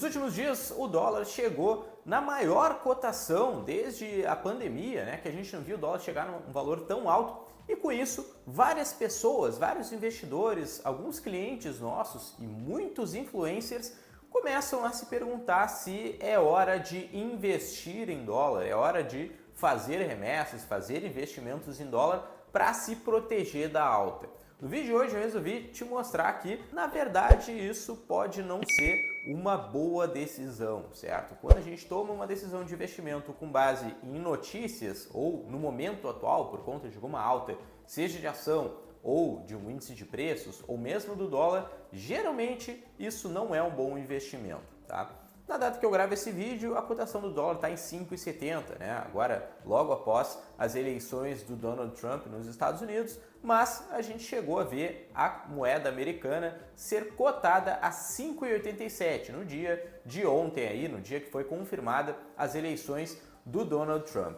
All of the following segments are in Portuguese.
Nos últimos dias, o dólar chegou na maior cotação desde a pandemia, né? Que a gente não viu o dólar chegar num valor tão alto. E com isso, várias pessoas, vários investidores, alguns clientes nossos e muitos influencers começam a se perguntar se é hora de investir em dólar, é hora de fazer remessas, fazer investimentos em dólar para se proteger da alta. No vídeo de hoje eu resolvi te mostrar que, na verdade, isso pode não ser uma boa decisão, certo? Quando a gente toma uma decisão de investimento com base em notícias ou no momento atual, por conta de alguma alta, seja de ação ou de um índice de preços ou mesmo do dólar, geralmente isso não é um bom investimento, tá? Na data que eu gravo esse vídeo, a cotação do dólar está em 5,70, né? Agora, logo após as eleições do Donald Trump nos Estados Unidos, mas a gente chegou a ver a moeda americana ser cotada a 5,87 no dia de ontem, aí, no dia que foi confirmada as eleições do Donald Trump.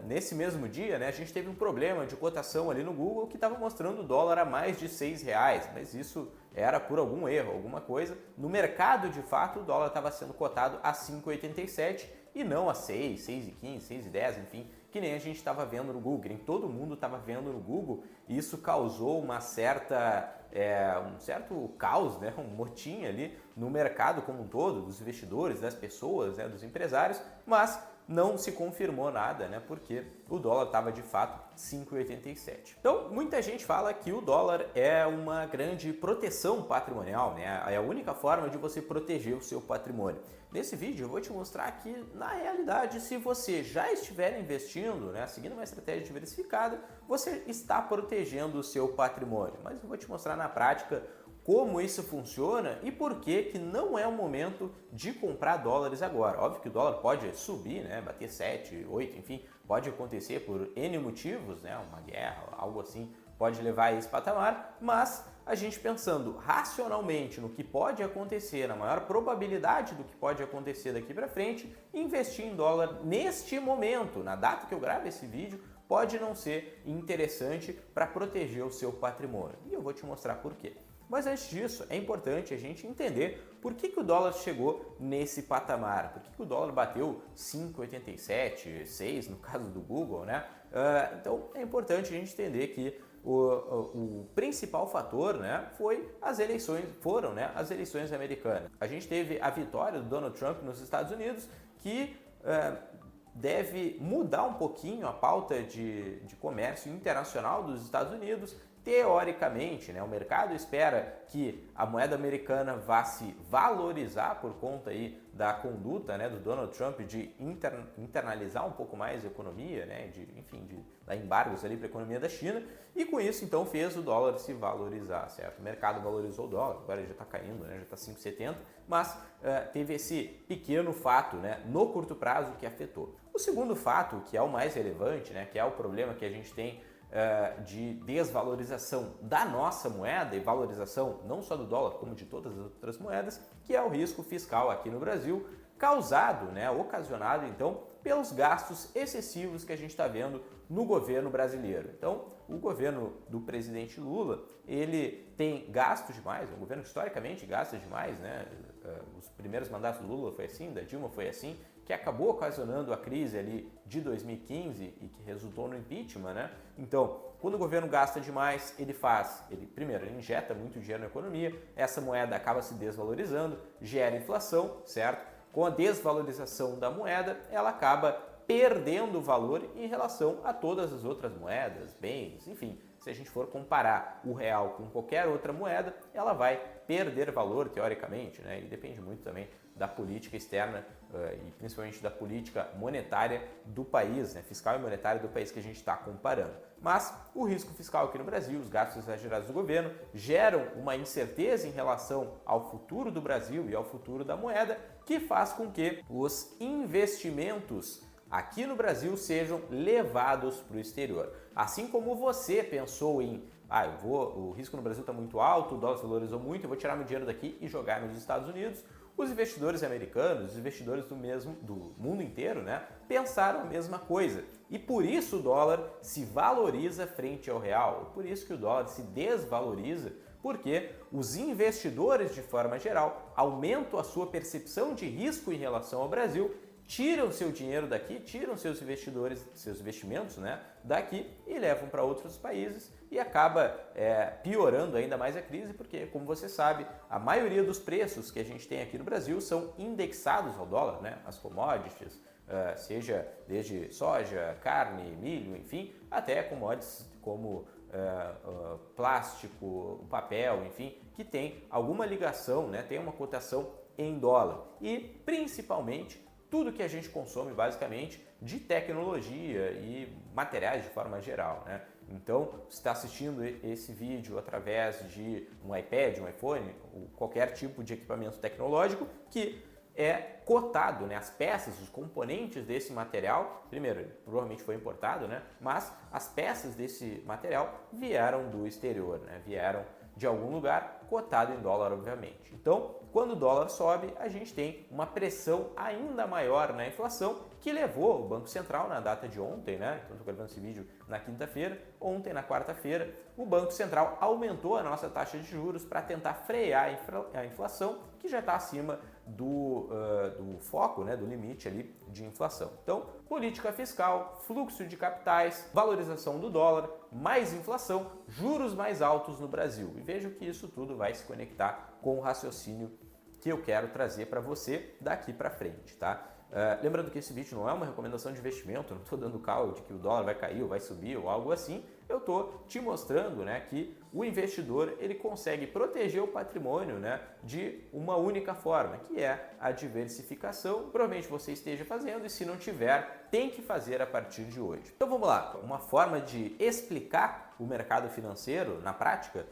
Nesse mesmo dia, né, a gente teve um problema de cotação ali no Google que estava mostrando o dólar a mais de R$ 6, mas isso era por algum erro, alguma coisa. No mercado, de fato, o dólar estava sendo cotado a 5,87 e não a 6, 6,15, 6,10, enfim, que nem a gente estava vendo no Google, que nem todo mundo estava vendo no Google, e isso causou um certo caos, né, um motim ali no mercado como um todo, dos investidores, das pessoas, né, dos empresários, mas não se confirmou nada, né? Porque o dólar estava de fato 5,87. Então, muita gente fala que o dólar é uma grande proteção patrimonial, né? É a única forma de você proteger o seu patrimônio. Nesse vídeo eu vou te mostrar que, na realidade, se você já estiver investindo, né, seguindo uma estratégia diversificada, você está protegendo o seu patrimônio. Mas eu vou te mostrar na prática como isso funciona e por que não é o momento de comprar dólares agora. Óbvio que o dólar pode subir, né, bater 7, 8, enfim, pode acontecer por N motivos, né, uma guerra, algo assim, pode levar a esse patamar, mas a gente pensando racionalmente no que pode acontecer, na maior probabilidade do que pode acontecer daqui para frente, investir em dólar neste momento, na data que eu gravo esse vídeo, pode não ser interessante para proteger o seu patrimônio. E eu vou te mostrar por quê. Mas antes disso, é importante a gente entender por que o dólar chegou nesse patamar, por que o dólar bateu 5,87, 6 no caso do Google, né? Então é importante a gente entender que o principal fator, né, foram as eleições americanas. A gente teve a vitória do Donald Trump nos Estados Unidos, que deve mudar um pouquinho a pauta de comércio internacional dos Estados Unidos. Teoricamente, né, o mercado espera que a moeda americana vá se valorizar por conta aí da conduta, né, do Donald Trump de internalizar um pouco mais a economia, né, de dar embargos ali para a economia da China, e com isso então fez o dólar se valorizar, certo? O mercado valorizou o dólar, agora ele já está caindo, né, já está 5,70, mas teve esse pequeno fato, né, no curto prazo que afetou. O segundo fato, que é o mais relevante, né, que é o problema que a gente tem de desvalorização da nossa moeda e valorização não só do dólar, como de todas as outras moedas, que é o risco fiscal aqui no Brasil, causado, né, ocasionado então pelos gastos excessivos que a gente está vendo no governo brasileiro. Então, o governo do presidente Lula, ele tem gasto demais, é um governo que historicamente gasta demais, né? Os primeiros mandatos do Lula foi assim, da Dilma foi assim, que acabou ocasionando a crise ali de 2015 e que resultou no impeachment, né? Então, quando o governo gasta demais, primeiro, ele injeta muito dinheiro na economia, essa moeda acaba se desvalorizando, gera inflação, certo? Com a desvalorização da moeda, ela acaba perdendo valor em relação a todas as outras moedas, bens, enfim. Se a gente for comparar o real com qualquer outra moeda, ela vai perder valor, teoricamente, né? E depende muito também da política externa e principalmente da política monetária do país, né? Fiscal e monetária do país que a gente está comparando. Mas o risco fiscal aqui no Brasil, os gastos exagerados do governo, geram uma incerteza em relação ao futuro do Brasil e ao futuro da moeda, que faz com que os investimentos aqui no Brasil sejam levados para o exterior. Assim como você pensou em, o risco no Brasil está muito alto, o dólar se valorizou muito, eu vou tirar meu dinheiro daqui e jogar nos Estados Unidos, os investidores americanos, os investidores do mundo inteiro, né, pensaram a mesma coisa. E por isso o dólar se valoriza frente ao real, por isso que o dólar se desvaloriza porque os investidores, de forma geral, aumentam a sua percepção de risco em relação ao Brasil, tiram seu dinheiro daqui, tiram seus investimentos, né, daqui e levam para outros países e acaba piorando ainda mais a crise, porque, como você sabe, a maioria dos preços que a gente tem aqui no Brasil são indexados ao dólar, né, as commodities, seja desde soja, carne, milho, enfim, até commodities como plástico, papel, enfim, que tem alguma ligação, né, tem uma cotação em dólar. E, principalmente, tudo que a gente consome, basicamente, de tecnologia e materiais de forma geral, né? Então, você está assistindo esse vídeo através de um iPad, um iPhone, ou qualquer tipo de equipamento tecnológico que é cotado, né? As peças, os componentes desse material, primeiro, ele provavelmente foi importado, né? Mas as peças desse material vieram do exterior, né? Vieram de algum lugar, cotado em dólar, obviamente. Então, quando o dólar sobe, a gente tem uma pressão ainda maior na inflação, que levou o Banco Central, na data de ontem, né? Então, estou gravando esse vídeo na quinta-feira, ontem, na quarta-feira, o Banco Central aumentou a nossa taxa de juros para tentar frear a inflação, que já está acima do foco, né, do limite ali de inflação. Então, política fiscal, fluxo de capitais, valorização do dólar, mais inflação, juros mais altos no Brasil. E vejo que isso tudo vai se conectar com o raciocínio que eu quero trazer para você daqui para frente, tá? Lembrando que esse vídeo não é uma recomendação de investimento, não estou dando call de que o dólar vai cair ou vai subir ou algo assim. Eu estou te mostrando, né, que o investidor ele consegue proteger o patrimônio, né, de uma única forma, que é a diversificação. Provavelmente você esteja fazendo e, se não tiver, tem que fazer a partir de hoje. Então vamos lá, uma forma de explicar o mercado financeiro na prática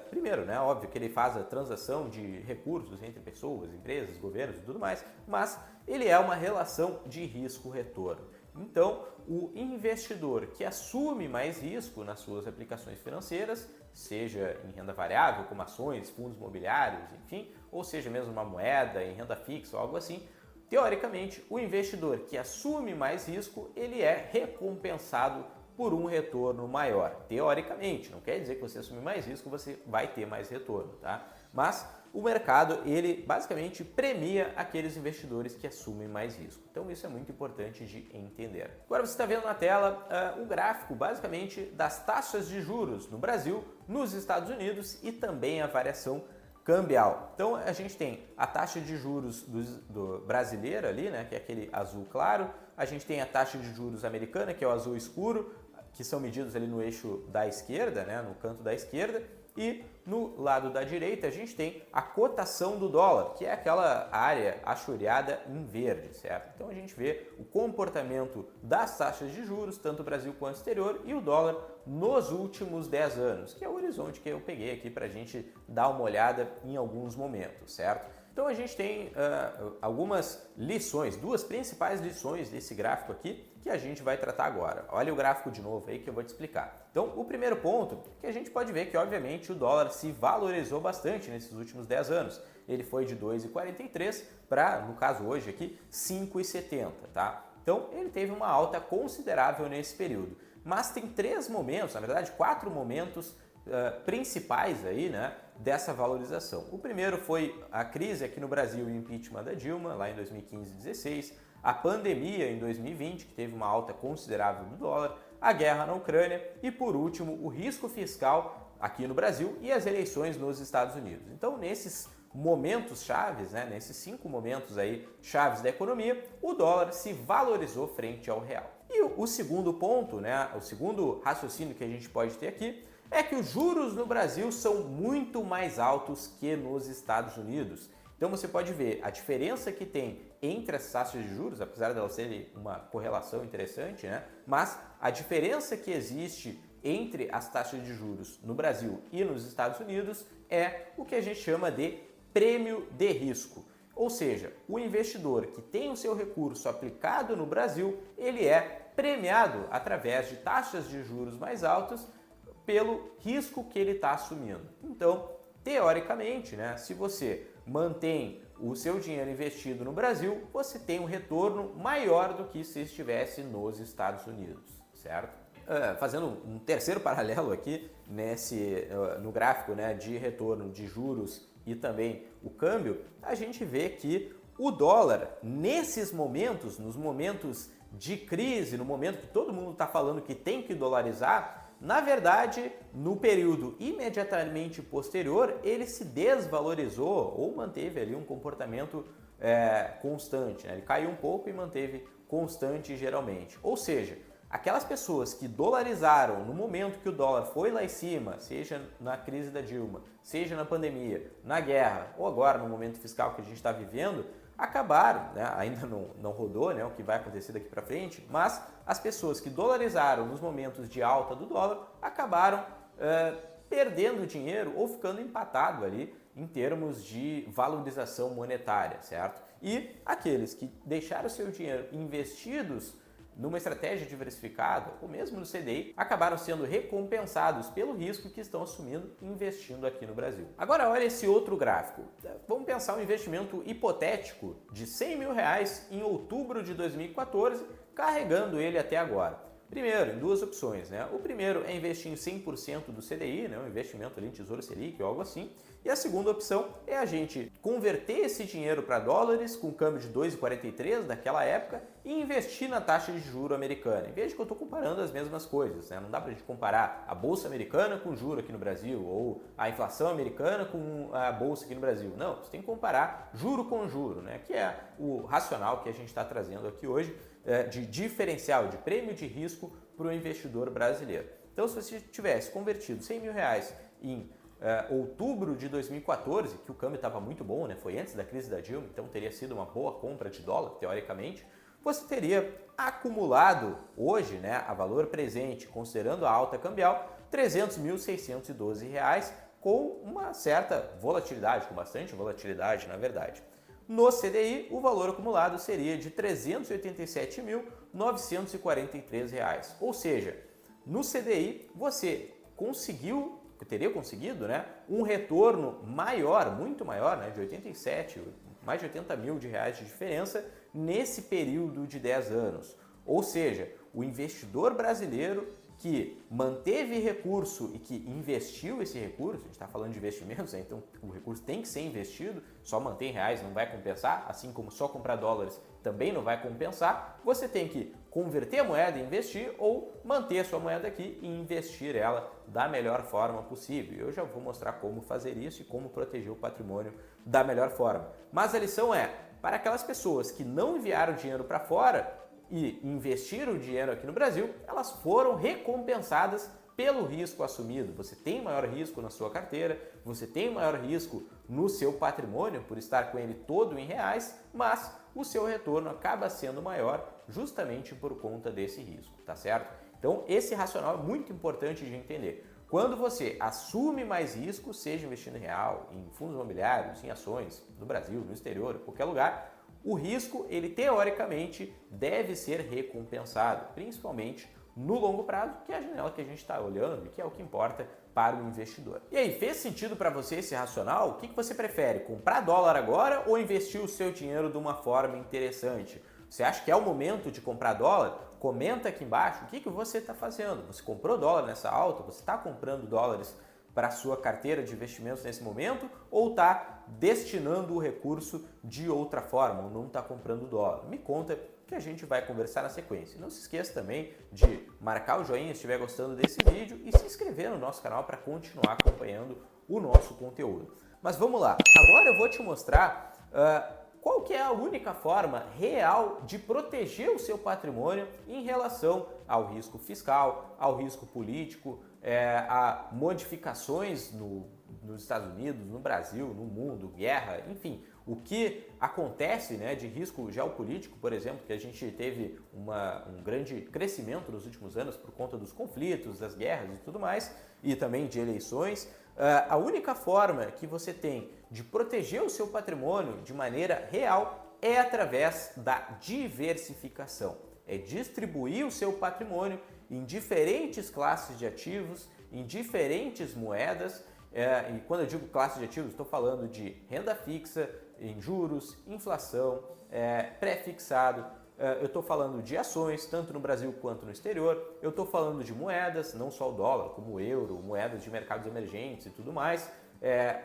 primeiro, né, óbvio que ele faz a transação de recursos entre pessoas, empresas, governos e tudo mais, mas ele é uma relação de risco-retorno. Então, o investidor que assume mais risco nas suas aplicações financeiras, seja em renda variável, como ações, fundos imobiliários, enfim, ou seja mesmo uma moeda em renda fixa ou algo assim, teoricamente, o investidor que assume mais risco, ele é recompensado por um retorno maior. Teoricamente, não quer dizer que você assumir mais risco, você vai ter mais retorno, tá? Mas o mercado, ele basicamente premia aqueles investidores que assumem mais risco. Então isso é muito importante de entender. Agora você está vendo na tela o gráfico, basicamente, das taxas de juros no Brasil, nos Estados Unidos e também a variação cambial. Então a gente tem a taxa de juros do brasileira ali, né, que é aquele azul claro. A gente tem a taxa de juros americana, que é o azul escuro, que são medidos ali no eixo da esquerda, né, no canto da esquerda. E no lado da direita a gente tem a cotação do dólar, que é aquela área achoreada em verde, certo? Então a gente vê o comportamento das taxas de juros, tanto no Brasil quanto no exterior, e o dólar nos últimos 10 anos, que é o horizonte que eu peguei aqui para a gente dar uma olhada em alguns momentos, certo? Então a gente tem algumas lições, duas principais lições desse gráfico aqui que a gente vai tratar agora. Olha o gráfico de novo aí que eu vou te explicar. Então o primeiro ponto que a gente pode ver que obviamente o dólar se valorizou bastante nesses últimos 10 anos. Ele foi de 2,43 para, no caso hoje aqui, 5,70, tá? Então ele teve uma alta considerável nesse período. Mas tem 3 momentos, na verdade 4 momentos principais aí, né, dessa valorização. O primeiro foi a crise aqui no Brasil e o impeachment da Dilma, lá em 2015 e 2016, a pandemia em 2020, que teve uma alta considerável do dólar, a guerra na Ucrânia e, por último, o risco fiscal aqui no Brasil e as eleições nos Estados Unidos. Então, nesses momentos chaves, né, nesses 5 momentos aí chaves da economia, o dólar se valorizou frente ao real. E o segundo ponto, né, o segundo raciocínio que a gente pode ter aqui é que os juros no Brasil são muito mais altos que nos Estados Unidos. Então você pode ver a diferença que tem entre as taxas de juros, apesar de elas terem uma correlação interessante, né? Mas a diferença que existe entre as taxas de juros no Brasil e nos Estados Unidos é o que a gente chama de prêmio de risco. Ou seja, o investidor que tem o seu recurso aplicado no Brasil, ele é premiado através de taxas de juros mais altas pelo risco que ele está assumindo. Então, teoricamente, né, se você mantém o seu dinheiro investido no Brasil, você tem um retorno maior do que se estivesse nos Estados Unidos, certo? fazendo um terceiro paralelo aqui no gráfico, né, de retorno de juros e também o câmbio, a gente vê que o dólar, nesses momentos, nos momentos de crise, no momento que todo mundo está falando que tem que dolarizar, na verdade, no período imediatamente posterior, ele se desvalorizou ou manteve ali um comportamento constante, né? Ele caiu um pouco e manteve constante geralmente. Ou seja, aquelas pessoas que dolarizaram no momento que o dólar foi lá em cima, seja na crise da Dilma, seja na pandemia, na guerra ou agora no momento fiscal que a gente está vivendo, acabaram, né? Ainda não rodou, né, o que vai acontecer daqui para frente, mas as pessoas que dolarizaram nos momentos de alta do dólar acabaram perdendo dinheiro ou ficando empatado ali em termos de valorização monetária, certo? E aqueles que deixaram seu dinheiro investidos numa estratégia diversificada, ou mesmo no CDI, acabaram sendo recompensados pelo risco que estão assumindo investindo aqui no Brasil. Agora olha esse outro gráfico. Vamos pensar um investimento hipotético de R$100 mil em outubro de 2014, carregando ele até agora. Primeiro, em duas opções, né? O primeiro é investir em 100% do CDI, né? Um investimento ali em Tesouro Selic ou algo assim. E a segunda opção é a gente converter esse dinheiro para dólares com câmbio de 2,43 daquela época e investir na taxa de juro americana. Veja que eu estou comparando as mesmas coisas, né? Não dá para a gente comparar a bolsa americana com juro aqui no Brasil ou a inflação americana com a bolsa aqui no Brasil. Não, você tem que comparar juro com juro, né? Que é o racional que a gente está trazendo aqui hoje de diferencial, de prêmio de risco para o investidor brasileiro. Então, se você tivesse convertido R$100 mil em outubro de 2014, que o câmbio estava muito bom, né? Foi antes da crise da Dilma, então teria sido uma boa compra de dólar, teoricamente, você teria acumulado hoje, né, a valor presente, considerando a alta cambial, R$ 300.612, com uma certa volatilidade, com bastante volatilidade, na verdade. No CDI, o valor acumulado seria de R$ 387.943. Ou seja, no CDI você teria conseguido, né, um retorno maior, muito maior, né, de 87, mais de 80 mil reais de diferença nesse período de 10 anos. Ou seja, o investidor brasileiro que manteve recurso e que investiu esse recurso, a gente está falando de investimentos, né? Então o recurso tem que ser investido, só manter em reais não vai compensar, assim como só comprar dólares também não vai compensar, você tem que converter a moeda e investir ou manter a sua moeda aqui e investir ela da melhor forma possível. Eu já vou mostrar como fazer isso e como proteger o patrimônio da melhor forma. Mas a lição é, para aquelas pessoas que não enviaram dinheiro para fora, e investiram o dinheiro aqui no Brasil, elas foram recompensadas pelo risco assumido. Você tem maior risco na sua carteira, você tem maior risco no seu patrimônio por estar com ele todo em reais, mas o seu retorno acaba sendo maior justamente por conta desse risco, tá certo? Então esse racional é muito importante de entender. Quando você assume mais risco, seja investindo em real, em fundos imobiliários, em ações, no Brasil, no exterior, em qualquer lugar, o risco, ele teoricamente deve ser recompensado, principalmente no longo prazo, que é a janela que a gente está olhando e que é o que importa para o investidor. E aí, fez sentido para você esse racional? O que você prefere, comprar dólar agora ou investir o seu dinheiro de uma forma interessante? Você acha que é o momento de comprar dólar? Comenta aqui embaixo o que você está fazendo. Você comprou dólar nessa alta? Você está comprando dólares para a sua carteira de investimentos nesse momento ou está destinando o recurso de outra forma ou não está comprando dólar? Me conta que a gente vai conversar na sequência. Não se esqueça também de marcar o joinha se estiver gostando desse vídeo e se inscrever no nosso canal para continuar acompanhando o nosso conteúdo. Mas vamos lá, agora eu vou te mostrar qual que é a única forma real de proteger o seu patrimônio em relação ao risco fiscal, ao risco político, a modificações nos Estados Unidos, no Brasil, no mundo, guerra, enfim, o que acontece, né, de risco geopolítico, por exemplo, que a gente teve um grande crescimento nos últimos anos por conta dos conflitos, das guerras e tudo mais, e também de eleições. A única forma que você tem de proteger o seu patrimônio de maneira real é através da diversificação. É distribuir o seu patrimônio em diferentes classes de ativos, em diferentes moedas. E quando eu digo classe de ativos, estou falando de renda fixa, em juros, inflação, pré-fixado, eu estou falando de ações, tanto no Brasil quanto no exterior, eu estou falando de moedas, não só o dólar, como o euro, moedas de mercados emergentes e tudo mais,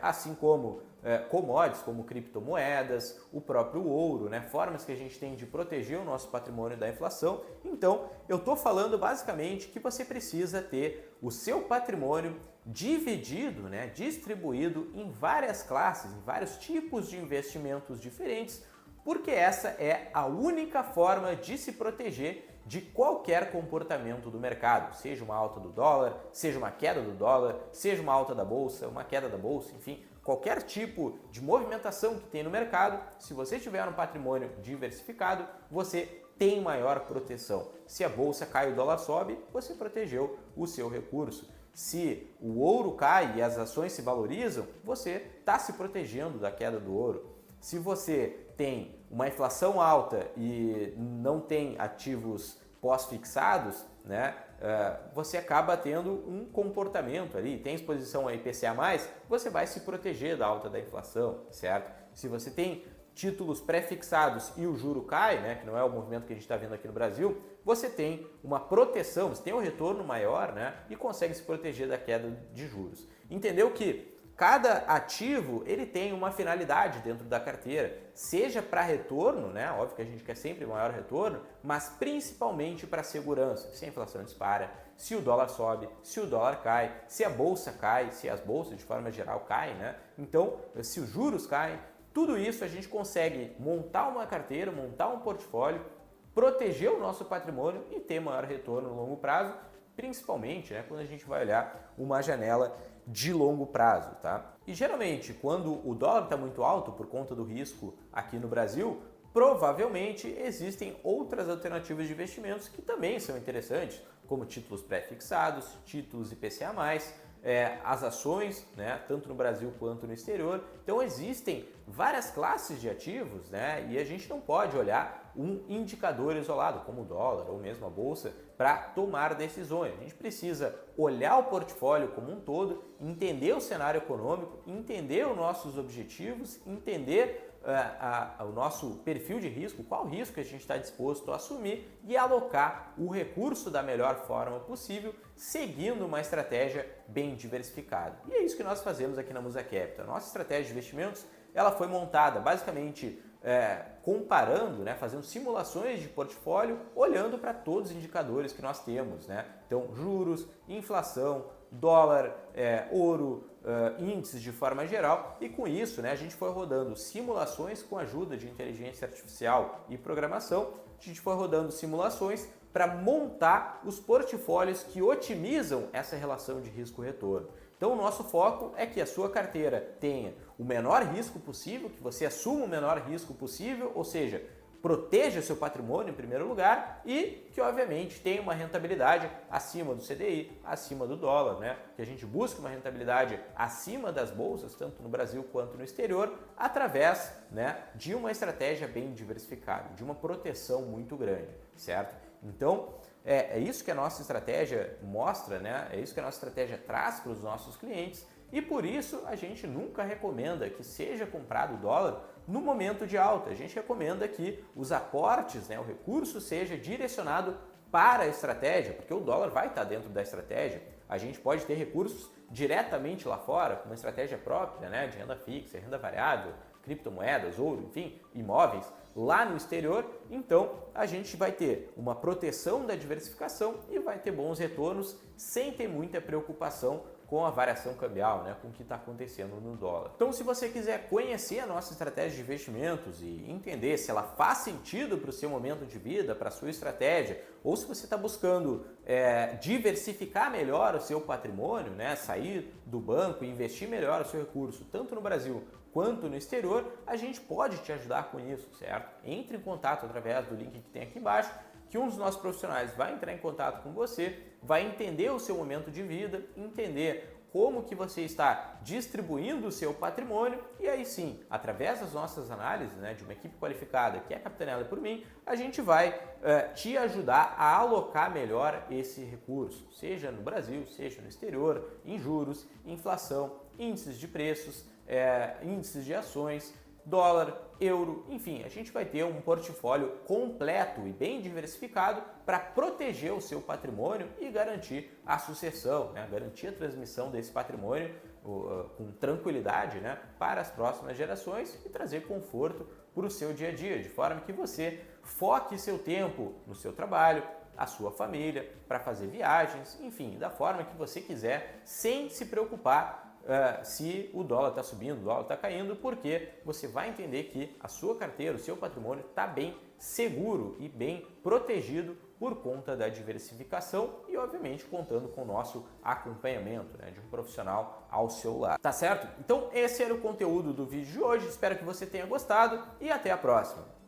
assim como commodities, como criptomoedas, o próprio ouro, né? Formas que a gente tem de proteger o nosso patrimônio da inflação. Então, eu estou falando basicamente que você precisa ter o seu patrimônio dividido, né? Distribuído em várias classes, em vários tipos de investimentos diferentes, porque essa é a única forma de se proteger de qualquer comportamento do mercado, seja uma alta do dólar, seja uma queda do dólar, seja uma alta da bolsa, uma queda da bolsa, enfim, qualquer tipo de movimentação que tem no mercado, se você tiver um patrimônio diversificado, você tem maior proteção. Se a bolsa cai e o dólar sobe, você protegeu o seu recurso. Se o ouro cai e as ações se valorizam, você está se protegendo da queda do ouro. Se você tem uma inflação alta e não tem ativos pós-fixados, né, você acaba tendo um comportamento ali, tem exposição a IPCA+, você vai se proteger da alta da inflação, certo? Se você tem títulos pré-fixados e o juro cai, né, que não é o movimento que a gente está vendo aqui no Brasil, você tem uma proteção, você tem um retorno maior, né, e consegue se proteger da queda de juros. Entendeu que cada ativo ele tem uma finalidade dentro da carteira, seja para retorno, né? Óbvio que a gente quer sempre maior retorno, mas principalmente para segurança. Se a inflação dispara, se o dólar sobe, se o dólar cai, se a bolsa cai, se as bolsas de forma geral caem, né? Então, se os juros caem, tudo isso a gente consegue montar uma carteira, montar um portfólio, proteger o nosso patrimônio e ter maior retorno no longo prazo, principalmente, né, quando a gente vai olhar uma janela de longo prazo, tá? E geralmente, quando o dólar está muito alto por conta do risco aqui no Brasil, provavelmente existem outras alternativas de investimentos que também são interessantes, como títulos pré-fixados, títulos IPCA+, as ações, né, tanto no Brasil quanto no exterior. Então existem várias classes de ativos, né, e a gente não pode olhar um indicador isolado, como o dólar ou mesmo a bolsa, para tomar decisões. A gente precisa olhar o portfólio como um todo, entender o cenário econômico, entender os nossos objetivos, entender o nosso perfil de risco, qual risco a gente está disposto a assumir e alocar o recurso da melhor forma possível, seguindo uma estratégia bem diversificada. E é isso que nós fazemos aqui na Musa Capital. A nossa estratégia de investimentos ela foi montada basicamente comparando, né, fazendo simulações de portfólio, olhando para todos os indicadores que nós temos, né? Então, juros, inflação, dólar, ouro, índices de forma geral, e com isso, né, a gente foi rodando simulações com a ajuda de inteligência artificial e programação, a gente foi rodando simulações para montar os portfólios que otimizam essa relação de risco-retorno. Então, o nosso foco é que a sua carteira tenha o menor risco possível, que você assuma o menor risco possível, ou seja, proteja seu patrimônio em primeiro lugar e que, obviamente, tenha uma rentabilidade acima do CDI, acima do dólar, né? Que a gente busque uma rentabilidade acima das bolsas, tanto no Brasil quanto no exterior, através, né, de uma estratégia bem diversificada, de uma proteção muito grande, certo? Então, é isso que a nossa estratégia mostra, né? É isso que a nossa estratégia traz para os nossos clientes e por isso a gente nunca recomenda que seja comprado o dólar no momento de alta. A gente recomenda que os aportes, né, o recurso seja direcionado para a estratégia, porque o dólar vai estar dentro da estratégia. A gente pode ter recursos diretamente lá fora, com uma estratégia própria, né, de renda fixa, renda variável, criptomoedas, ouro, enfim, imóveis, lá no exterior. Então a gente vai ter uma proteção da diversificação e vai ter bons retornos sem ter muita preocupação com a variação cambial, né, com o que está acontecendo no dólar. Então, se você quiser conhecer a nossa estratégia de investimentos e entender se ela faz sentido para o seu momento de vida, para a sua estratégia, ou se você está buscando diversificar melhor o seu patrimônio, né, sair do banco e investir melhor o seu recurso, tanto no Brasil quanto no exterior, a gente pode te ajudar com isso, certo? Entre em contato através do link que tem aqui embaixo, que um dos nossos profissionais vai entrar em contato com você, vai entender o seu momento de vida, entender como que você está distribuindo o seu patrimônio e aí sim, através das nossas análises, né, de uma equipe qualificada que é capitaneada por mim, a gente vai te ajudar a alocar melhor esse recurso, seja no Brasil, seja no exterior, em juros, inflação, índices de preços, índices de ações, dólar, euro, enfim, a gente vai ter um portfólio completo e bem diversificado para proteger o seu patrimônio e garantir a sucessão, né? Garantir a transmissão desse patrimônio com tranquilidade, né? Para as próximas gerações e trazer conforto para o seu dia a dia, de forma que você foque seu tempo no seu trabalho, a sua família, para fazer viagens, enfim, da forma que você quiser, sem se preocupar se o dólar está subindo, o dólar está caindo, porque você vai entender que a sua carteira, o seu patrimônio está bem seguro e bem protegido por conta da diversificação e, obviamente, contando com o nosso acompanhamento, né, de um profissional ao seu lado. Tá certo? Então, esse era o conteúdo do vídeo de hoje. Espero que você tenha gostado e até a próxima.